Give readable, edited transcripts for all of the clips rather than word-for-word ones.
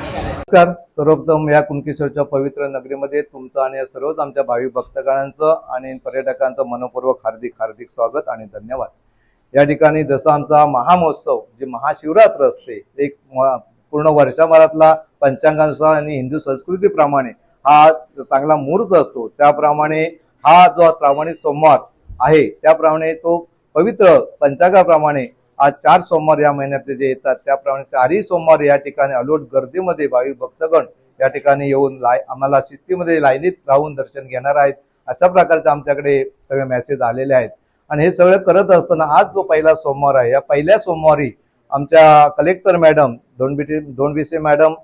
नमस्कार. सर्वप्रथम या कुणकेश्वरच्या पवित्र नगरीमध्ये तुमचं आणि सर्वच आमच्या भाविक भक्तगणांचं आणि पर्यटकांचं मनपूर्वक हार्दिक स्वागत आणि धन्यवाद. या ठिकाणी जसा आमचा महामहोत्सव जे महाशिवरात्र असते, एक पूर्ण वर्षभरातला पंचांगानुसार आणि हिंदू संस्कृतीप्रमाणे हा चांगला मुहूर्त असतो, त्याप्रमाणे हा जो श्रावणी सोमवार आहे त्याप्रमाणे तो पवित्र पंचांगाप्रमाणे आज 4 सोमवार या महिन्यातले जे येतात त्याप्रमाणे 4ही सोमवार या ठिकाणी अलोट गर्दीमध्ये भाविक भक्तगण या ठिकाणी येऊन आम्हाला शिस्तीमध्ये लाईनीत राहून दर्शन घेणार आहेत. अशा प्रकारचे आमच्याकडे सगळे मेसेज आलेले आहेत. आणि हे सगळं करत असताना आज जो पहिला सोमवार आहे, या पहिल्या सोमवारी आमच्या कलेक्टर मॅडम दोंडबिसे मॅडम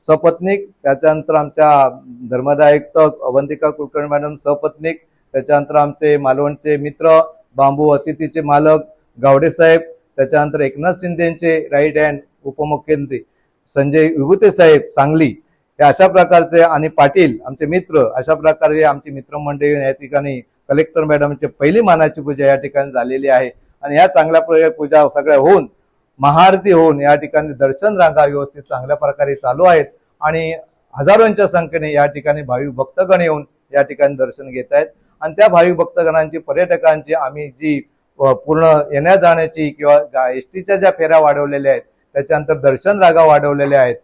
सपत्नीक, त्याच्यानंतर आमच्या धर्मदायुक्त अवंतिका कुलकर्णी मॅडम सपत्नीक, त्याच्यानंतर आमचे मालवणचे मित्र बांबू अतिथीचे मालक गावडे साहेब, त्याच्यानंतर एकनाथ शिंदेचे राईट हँड उपमुख्यमंत्री संजय विभूते साहेब सांगली, हे अशा प्रकारचे आणि पाटील आमचे मित्र, अशा प्रकारे आमची मित्रमंडळी या ठिकाणी कलेक्टर मॅडमची पहिली मानाची पूजा या ठिकाणी झालेली आहे. आणि या चांगल्या पूजा सगळ्या होऊन महाआरती होऊन या ठिकाणी दर्शन रांगा व्यवस्थित चांगल्या प्रकारे चालू आहेत आणि हजारोंच्या संख्येने या ठिकाणी भाविक भक्तगण येऊन या ठिकाणी दर्शन घेत आहेत. आणि त्या भाविक भक्तगणांची पर्यटकांची आम्ही जी पूर्ण येण्या जाण्याची किंवा एसटीच्या ज्या फेऱ्या वाढवलेल्या आहेत, त्याच्यानंतर दर्शन रांगा वाढवलेल्या आहेत,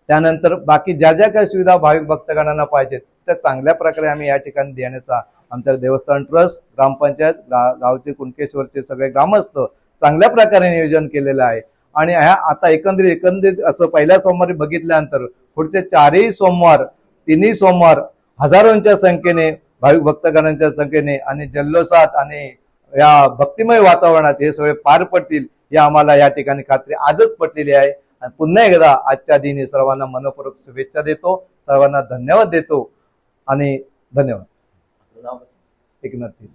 त्यानंतर बाकी ज्या ज्या काही सुविधा भाविक भक्तगणांना पाहिजेत त्या चांगल्या प्रकारे आम्ही या ठिकाणी देण्याचा आमच्या देवस्थान ट्रस्ट, ग्रामपंचायत, गावचे कुणकेश्वरचे सगळे ग्रामस्थ चांगल्या प्रकारे नियोजन केलेलं आहे. आणि ह्या आता एकंदरीत असं पहिल्या सोमवारी बघितल्यानंतर पुढचे 4ही सोमवार 3ही सोमवार हजारोंच्या संख्येने भाविक भक्तगणांच्या संख्येने आणि जल्लोषात आणि या भक्तिमय वातावरणात हे सगळे पार पडतील ही आम्हाला या ठिकाणी खात्री आजच पटलेली आहे. आणि पुन्हा एकदा आजच्या दिनी सर्वांना मनपूर्वक शुभेच्छा देतो, सर्वांना धन्यवाद देतो आणि धन्यवाद. एकनाथ.